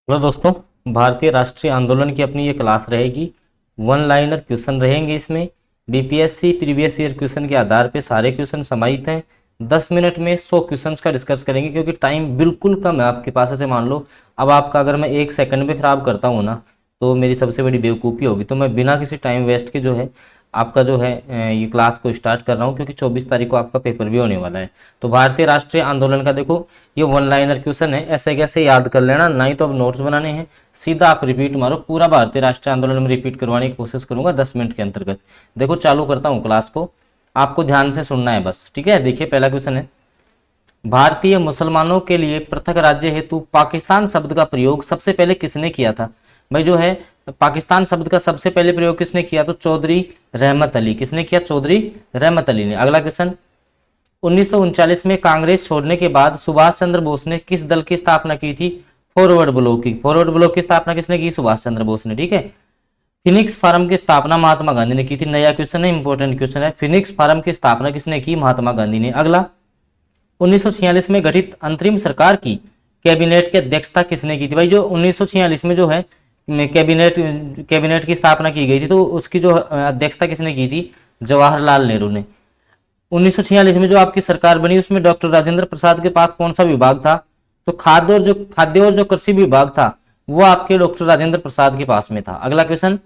Hello दोस्तों। भारतीय राष्ट्रीय आंदोलन की अपनी ये क्लास रहेगी। वन लाइनर क्वेश्चन रहेंगे इसमें। बीपीएससी प्रीवियस ईयर क्वेश्चन के आधार पे सारे क्वेश्चन समाहित हैं। 10 मिनट में 100 क्वेश्चंस का डिस्कस करेंगे क्योंकि टाइम बिल्कुल कम है आपके पास। ऐसे मान लो अब आपका अगर मैं 1 सेकंड में खराब करता हूँ ना तो मेरी सबसे बड़ी बेवकूफ़ी होगी। तो मैं बिना किसी टाइम वेस्ट के जो है आपका जो है ये क्लास को स्टार्ट कर रहा हूँ क्योंकि 24 तारीख को आपका पेपर भी होने वाला है। तो भारतीय राष्ट्रीय आंदोलन का देखो ये वन लाइनर क्वेश्चन है, ऐसे कैसे याद कर लेना, ना ही तो अब नोट्स बनाने हैं, सीधा आप रिपीट मारो। पूरा भारतीय राष्ट्रीय आंदोलन में रिपीट करवाने की कोशिश करूंगा 10 मिनट के अंतर्गत। देखो चालू करता हूँ क्लास को, आपको ध्यान से सुनना है बस, ठीक है। देखिए पहला क्वेश्चन है, भारतीय मुसलमानों के लिए पृथक राज्य हेतु पाकिस्तान शब्द का प्रयोग सबसे पहले किसने किया था? भाई जो है पाकिस्तान शब्द का सबसे पहले प्रयोग किसने किया? तो चौधरी रहमत अली। किसने किया? चौधरी रहमत अली ने। अगला क्वेश्चन, 1939 में कांग्रेस छोड़ने के बाद सुभाष चंद्र बोस ने किस दल की स्थापना की थी? फॉरवर्ड ब्लॉक की। फॉरवर्ड ब्लॉक की स्थापना किसने की? सुभाष चंद्र बोस ने, ठीक है। फिनिक्स फार्म की स्थापना महात्मा गांधी ने की थी। नया क्वेश्चन है, इंपॉर्टेंट क्वेश्चन है। फिनिक्स फार्म की स्थापना किसने की? महात्मा गांधी ने। अगला, 1946 में गठित अंतरिम सरकार की कैबिनेट की अध्यक्षता किसने की थी? भाई जो 1946 में जो है कैबिनेट कैबिनेट की स्थापना की गई थी तो उसकी जो अध्यक्षता किसने की थी? जवाहरलाल नेहरू ने। 1946 में जो आपकी सरकार बनी उसमें डॉक्टर राजेंद्र प्रसाद के पास कौन सा विभाग था? तो खाद्य और जो कृषि विभाग था वो आपके डॉक्टर राजेंद्र प्रसाद के पास में था। अगला क्वेश्चन,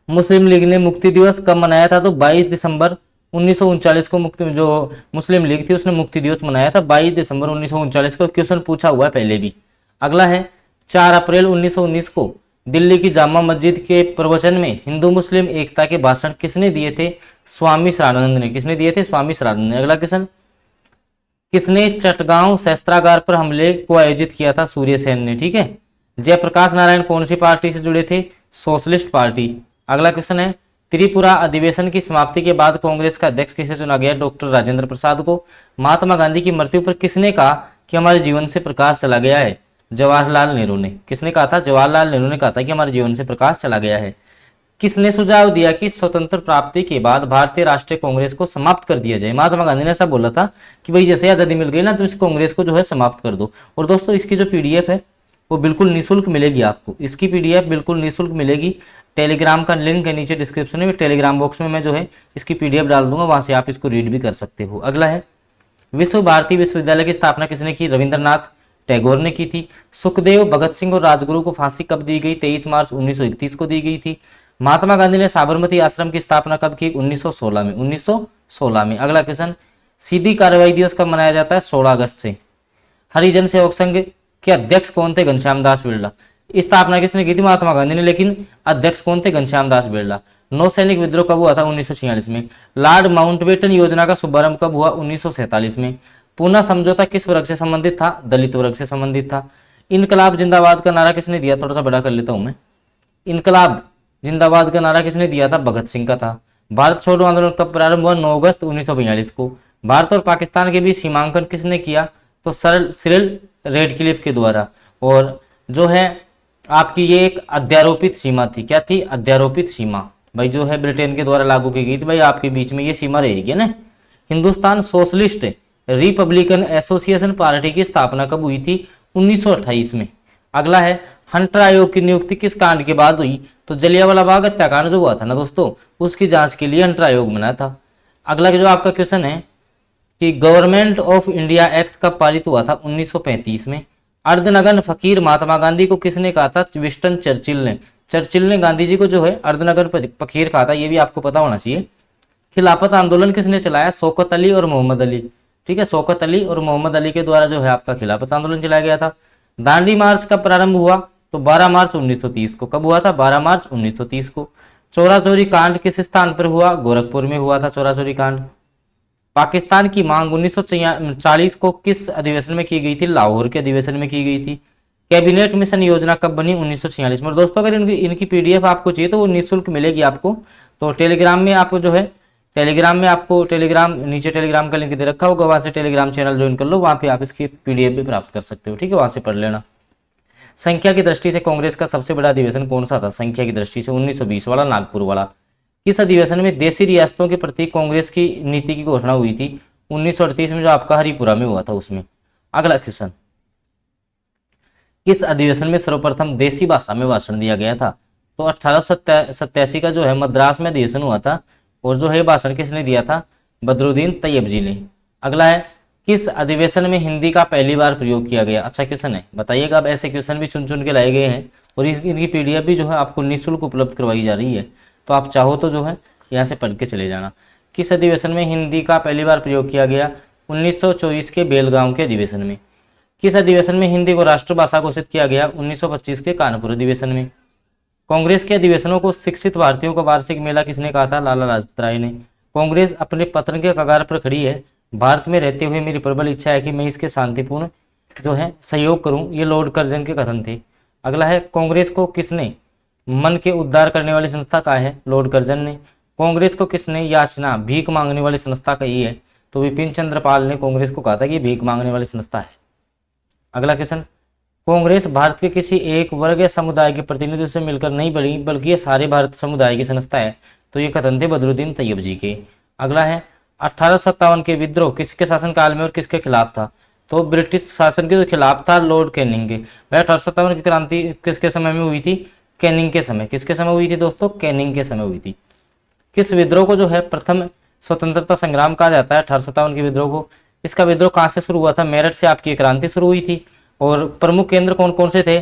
मुस्लिम लीग ने मुक्ति दिवस कब मनाया था? तो 22 दिसंबर 1939 को मुक्ति जो मुस्लिम लीग थी उसने मुक्ति दिवस मनाया था 22 दिसंबर 1939 को। क्वेश्चन पूछा हुआ है पहले भी। अगला है, 4 अप्रैल 1919 को दिल्ली की जामा मस्जिद के प्रवचन में हिंदू मुस्लिम एकता के भाषण किसने दिए थे? स्वामी सरानंद ने। किसने दिए थे? स्वामी सरानंद ने। अगला क्वेश्चन, किसने चटगांव शस्त्रागार पर हमले को आयोजित किया था? सूर्य सेन ने, ठीक है। जयप्रकाश नारायण कौन सी पार्टी से जुड़े थे? Socialist party. अगला क्वेश्चन है, त्रिपुरा अधिवेशन की समाप्ति के बाद कांग्रेस का अध्यक्ष किसे चुना गया? डॉक्टर राजेंद्र प्रसाद को। महात्मा गांधी की मृत्यु पर किसने कहा कि हमारे जीवन से प्रकाश चला गया है? जवाहरलाल नेहरू ने। किसने कहा था? जवाहरलाल नेहरू ने कहा था कि हमारे जीवन से प्रकाश चला गया है। किसने सुझाव दिया कि स्वतंत्र प्राप्ति के बाद भारतीय राष्ट्रीय कांग्रेस को समाप्त कर दिया जाए? महात्मा गांधी ने ऐसा बोला था कि भाई जैसे आजादी मिल गई ना तो इस कांग्रेस को जो है समाप्त कर दो। और दोस्तों इसकी जो पीडीएफ है वो बिल्कुल निःशुल्क मिलेगी आपको। इसकी पीडीएफ बिल्कुल निःशुल्क मिलेगी। टेलीग्राम का लिंक है नीचे डिस्क्रिप्शन में, टेलीग्राम बॉक्स में मैं जो है इसकी पीडीएफ डाल दूंगा, वहां से आप इसको रीड भी कर सकते हो। अगला है, विश्व भारती विश्वविद्यालय की स्थापना किसने की? रविंद्रनाथ टैगोर ने की थी। सुखदेव, भगत सिंह और राजगुरु को फांसी कब दी गई? 23 मार्च 1931 को दी गई थी। महात्मा गांधी ने साबरमती आश्रम की स्थापना कब की? 1916 में। 1916 में। अगला क्वेश्चन, सीधी कार्रवाई दिवस कब मनाया जाता है? 16 अगस्त से। हरिजन सेवक संघ के अध्यक्ष कौन थे? घनश्याम दास बिरला। स्थापना किसने की थी? महात्मा गांधी ने, लेकिन अध्यक्ष कौन थे? घनश्याम दास बिरला। नौसैनिक विद्रोह कब हुआ था? 1946 में। लॉर्ड माउंटबेटन योजना का शुभारंभ कब हुआ? 1947 में। पूना समझौता किस वर्ग से संबंधित था? दलित वर्ग से संबंधित था। इनकलाब जिंदाबाद का नारा किसने दिया? थोड़ा सा बड़ा कर लेता हूं मैं। इनकलाब जिंदाबाद का नारा किसने दिया था? भगत सिंह का था। भारत छोड़ो आंदोलन कब प्रारंभ हुआ? 9 अगस्त 1942 को। भारत और पाकिस्तान के बीच सीमांकन किसने किया? तो सिरिल रेडक्लिफ के द्वारा। और जो है आपकी ये एक अध्यारोपित सीमा थी। क्या थी? अध्यारोपित सीमा। भाई जो है ब्रिटेन के द्वारा लागू की गई थी। भाई आपके बीच में ये सीमा रहेगी ना। Hindustan socialist Republican association party की स्थापना कब हुई थी? 1928 में। अगला है, हंटर आयोग की नियुक्ति किस कांड के बाद हुई? तो जलियांवाला बाग हत्याकांड जो हुआ था ना दोस्तों, उसकी जांच के लिए हंटर आयोग बना था। अगला जो आपका क्वेश्चन है कि गवर्नमेंट ऑफ इंडिया एक्ट कब पारित हुआ था? 1935 में। अर्धनगन फकीर महात्मा गांधी को किसने कहा था? विंस्टन चर्चिल ने गांधी जी को जो है अर्धनगन फकीर कहा था, ये भी आपको पता होना चाहिए। खिलाफत आंदोलन किसने चलाया? शौकत अली और मोहम्मद अली, ठीक है। शौकत अली और मोहम्मद अली के द्वारा जो है आपका खिलाफत आंदोलन चलाया गया था। दांडी मार्च कब प्रारंभ हुआ? तो 12 मार्च 1930 को। कब हुआ था? 12 मार्च 1930 को। चोरा चोरी कांड किस स्थान पर हुआ? गोरखपुर में हुआ था चोरा चोरी कांड। पाकिस्तान की मांग 1940 को किस अधिवेशन में की गई थी? लाहौर के अधिवेशन में की गई थी। कैबिनेट मिशन योजना कब बनी? 1946 में। दोस्तों अगर इनकी पीडीएफ आपको चाहिए तो वो निःशुल्क मिलेगी आपको। तो टेलीग्राम में आपको जो है टेलीग्राम नीचे टेलीग्राम का लिंक दे रखा होगा, वहां से टेलीग्राम चैनल ज्वाइन कर लो, वहां पे आप इसकी पीडीएफ भी प्राप्त कर सकते हो, ठीक है। वहां से पढ़ लेना। संख्या की दृष्टि से कांग्रेस का सबसे बड़ा अधिवेशन कौन सा था? संख्या की दृष्टि से 1920 वाला, नागपुर वाला। किस अधिवेशन में देशी रियासतों के प्रति कांग्रेस की नीति की घोषणा हुई थी? 1938 में, जो आपका हरिपुरा में हुआ था उसमें। अगला क्वेश्चन, किस अधिवेशन में सर्वप्रथम देसी भाषा में भाषण दिया गया था? तो 1887 का जो है मद्रास में अधिवेशन हुआ था, और जो है भाषण किसने दिया था? बदरुद्दीन तैयब जी ने। अगला है, किस अधिवेशन में हिंदी का पहली बार प्रयोग किया गया? अच्छा क्वेश्चन है, बताइएगा। अब ऐसे क्वेश्चन भी चुन चुन के लाए गए हैं, और इनकी पीडीएफ भी जो है आपको निःशुल्क उपलब्ध करवाई जा रही है, तो आप चाहो तो जो है यहाँ से पढ़ के चले जाना। किस अधिवेशन में हिंदी का पहली बार प्रयोग किया गया? 1924 के बेलगांव के अधिवेशन में। किस अधिवेशन में हिंदी को राष्ट्रभाषा घोषित किया गया? 1925 के कानपुर अधिवेशन में। कांग्रेस के अधिवेशनों को शिक्षित भारतीयों का वार्षिक मेला किसने कहा था? लाला लाजपत राय ने। कांग्रेस अपने पतन के कगार पर खड़ी है, भारत में रहते हुए मेरी प्रबल इच्छा है कि मैं इसके शांतिपूर्ण जो है सहयोग करूं, ये लॉर्ड कर्जन के कथन थे। अगला है, कांग्रेस को किसने मन के उद्धार करने वाली संस्था कहा है? लॉर्ड कर्जन ने। कांग्रेस को किसने याचना भीख मांगने वाली संस्था कही है? तो विपिन चंद्र पाल ने कांग्रेस को कहा था कि भीख मांगने वाली संस्था है। अगला क्वेश्चन, कांग्रेस भारत के किसी एक वर्ग या समुदाय के प्रतिनिधियों से मिलकर नहीं बनी, बल्कि ये सारे भारत समुदाय की संस्था है, तो ये कथन थे बदरुद्दीन तैयब जी के। अगला है, 1857 के विद्रोह किसके शासनकाल में और किसके खिलाफ था? तो ब्रिटिश शासन के खिलाफ था, लॉर्ड कैनिंग के। भाई 1857 की क्रांति किसके समय में हुई थी? कैनिंग के समय। किसके समय हुई थी दोस्तों? कैनिंग के समय हुई थी। किस विद्रोह को जो है प्रथम स्वतंत्रता संग्राम कहा जाता है? 1857 के विद्रोह को। इसका विद्रोह कहाँ से शुरू हुआ था? मेरठ से आपकी क्रांति शुरू हुई थी, और प्रमुख केंद्र कौन कौन से थे?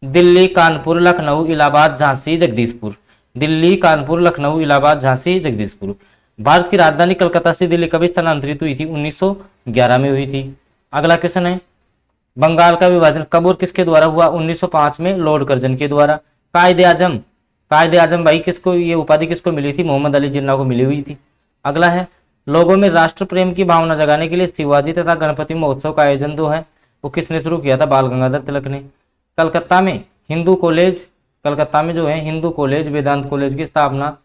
दिल्ली, कानपुर, लखनऊ, इलाहाबाद, झांसी, जगदीशपुर। दिल्ली, कानपुर, लखनऊ, इलाहाबाद, झांसी, जगदीशपुर। भारत की राजधानी कलकत्ता से दिल्ली कब स्थानांतरित हुई थी? 1911 में हुई थी। अगला क्वेश्चन है, बंगाल का विभाजन कब और किसके द्वारा हुआ? 1905 में लॉर्ड कर्जन के द्वारा। कायदे आजम, कायदे आजम भाई किसको, ये उपाधि किसको मिली थी? मोहम्मद अली जिन्ना को मिली हुई थी। अगला है, लोगों में राष्ट्र प्रेम की भावना जगाने के लिए शिवाजी तथा गणपति महोत्सव का आयोजन जो है वो किसने शुरू किया था? बाल गंगाधर तिलक ने। कलकत्ता में हिंदू कॉलेज, कलकत्ता में जो है हिंदू कॉलेज, वेदांत कॉलेज की स्थापना,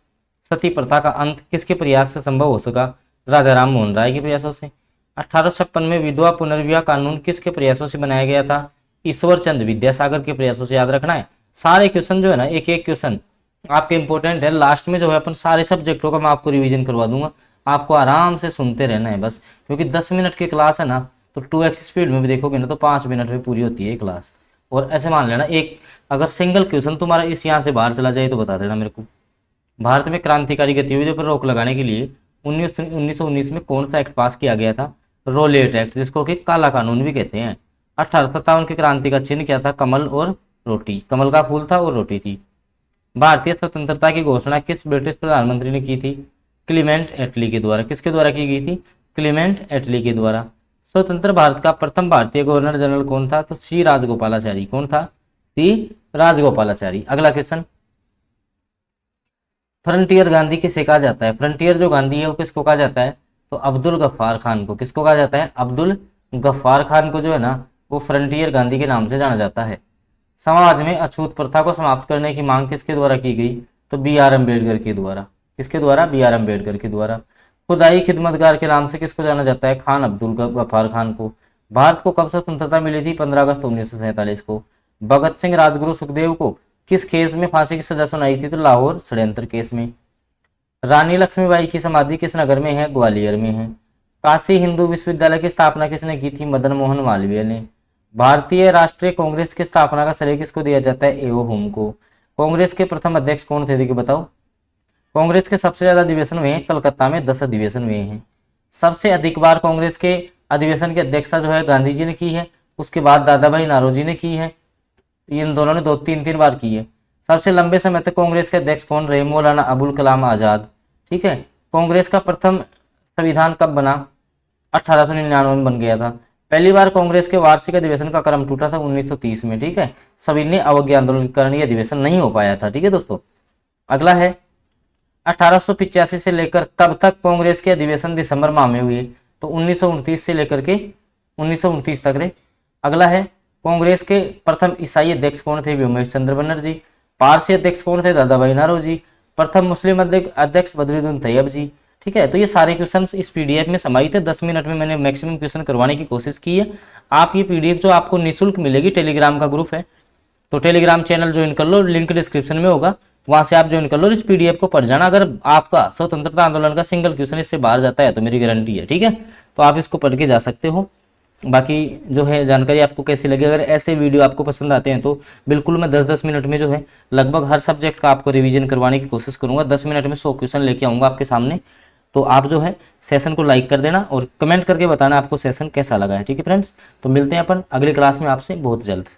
सती प्रथा का अंत किसके प्रयास से संभव हो सका? राजा राम मोहन राय के प्रयासों से। 1856 में विधवा पुनर्विवाह कानून किसके प्रयासों से बनाया गया था? ईश्वर चंद्र विद्यासागर के प्रयासों से। याद रखना है, सारे क्वेश्चन जो है ना, एक एक क्वेश्चन आपके इंपॉर्टेंट है। लास्ट में जो है अपन सारे सब्जेक्टों का मैं आपको रिवीजन करवा दूंगा, आपको आराम से सुनते रहना है बस, क्योंकि 10 मिनट की क्लास है ना, तो 2x स्पीड में भी देखोगे ना तो 5 मिनट में पूरी होती है क्लास। और ऐसे मान लेना, एक अगर सिंगल क्वेश्चन तुम्हारा इस यहाँ से बाहर चला जाए तो बता देना मेरे को। भारत में क्रांतिकारी गतिविधियों पर रोक लगाने के लिए 1919 में कौन सा एक्ट पास किया गया था? रोलेट एक्ट, जिसको कि काला कानून भी कहते हैं। 1857 की क्रांति का चिन्ह क्या था? कमल और रोटी, कमल का फूल था और रोटी थी। भारतीय स्वतंत्रता की घोषणा किस ब्रिटिश प्रधानमंत्री ने की थी? क्लीमेंट एटली के द्वारा। किसके द्वारा की गई थी? क्लीमेंट एटली के द्वारा। स्वतंत्र भारत का प्रथम भारतीय गवर्नर जनरल कौन था? तो सी राजगोपालाचारी। कौन था? सी राजगोपालाचारी। अगला क्वेश्चन, फ्रंटियर गांधी किसे कहा जाता है? फ्रंटियर जो गांधी है वो किसको कहा जाता है? तो अब्दुल गफ्फार खान को। किसको कहा जाता है? अब्दुल गफ्फार खान को जो है ना वो फ्रंटियर गांधी के नाम से जाना जाता है। समाज में अछूत प्रथा को समाप्त करने की मांग किसके द्वारा की गई? तो बी आर अम्बेडकर के द्वारा। किसके द्वारा? बी आर अम्बेडकर के द्वारा। खुदाई खिदमतगार के नाम से किसको जाना जाता है? खान अब्दुल गफ्फार खान को। भारत को कब स्वतंत्रता मिली थी? 15 अगस्त 1947 को। भगत सिंह राजगुरु सुखदेव को किस केस में फांसी की सजा सुनाई थी? तो लाहौर षड्यंत्र केस में। रानी लक्ष्मीबाई की समाधि किस नगर में है? ग्वालियर में है। काशी हिंदू विश्वविद्यालय की स्थापना किसने की थी? मदन मोहन मालवीय ने। भारतीय राष्ट्रीय कांग्रेस की स्थापना का श्रेय किसको दिया जाता है? एओ हुम को। कांग्रेस के प्रथम अध्यक्ष कौन थे? देखिए बताओ। कांग्रेस के सबसे ज्यादा अधिवेशन हुए हैं कलकत्ता में, 10 अधिवेशन हुए हैं। सबसे अधिक बार कांग्रेस के अधिवेशन की अध्यक्षता जो है गांधी जी ने की है, उसके बाद दादा भाई नारोजी ने की है, इन दोनों ने 2-3 बार की है। सबसे लंबे समय तक कांग्रेस के अध्यक्ष कौन रहे? मौलाना अबुल कलाम आजाद। ठीक है। कांग्रेस का प्रथम संविधान कब बना? 1899 में बन गया था। पहली बार कांग्रेस के वार्षिक अधिवेशन का क्रम टूटा था 1930 में। ठीक है, सविनय अवज्ञा आंदोलन के कारण यह अधिवेशन नहीं हो पाया था। ठीक है दोस्तों। अगला है 1885 से लेकर कब तक कांग्रेस के अधिवेशन दिसंबर माह में हुए? तो 1929 से लेकर के 1929 तक रहे। अगला है कांग्रेस के प्रथम ईसाई अध्यक्ष कौन थे? व्योमेश चंद्र बनर्जी। पारसी अध्यक्ष कौन थे? दादा भाई नारोजी। प्रथम मुस्लिम अध्यक्ष बदरुद्दीन तैयब जी। ठीक है, तो ये सारे क्वेश्चंस इस पीडीएफ में समाहित है। 10 मिनट में मैंने मैक्सिमम क्वेश्चन करवाने की कोशिश की है। आप ये पीडीएफ जो आपको निःशुल्क मिलेगी, टेलीग्राम का ग्रुप है, तो टेलीग्राम चैनल ज्वाइन कर लो, लिंक डिस्क्रिप्शन में होगा, वहां से आप ज्वाइन कर लो। इस पीडीएफ को पढ़ जाना। अगर आपका स्वतंत्रता आंदोलन का सिंगल क्वेश्चन इससे बाहर जाता है तो मेरी गारंटी है। ठीक है, तो आप इसको पढ़ के जा सकते हो। बाकी जो है जानकारी आपको कैसी लगी, अगर ऐसे वीडियो आपको पसंद आते हैं तो बिल्कुल मैं 10-10 मिनट में जो है लगभग हर सब्जेक्ट का आपको रिवीजन करवाने की कोशिश करूंगा। 10 मिनट में 100 क्वेश्चन लेके आऊँगा आपके सामने। तो आप जो है सेशन को लाइक कर देना और कमेंट करके बताना आपको सेशन कैसा लगा है। ठीक है फ्रेंड्स, तो मिलते हैं अपन अगली क्लास में आपसे बहुत जल्द।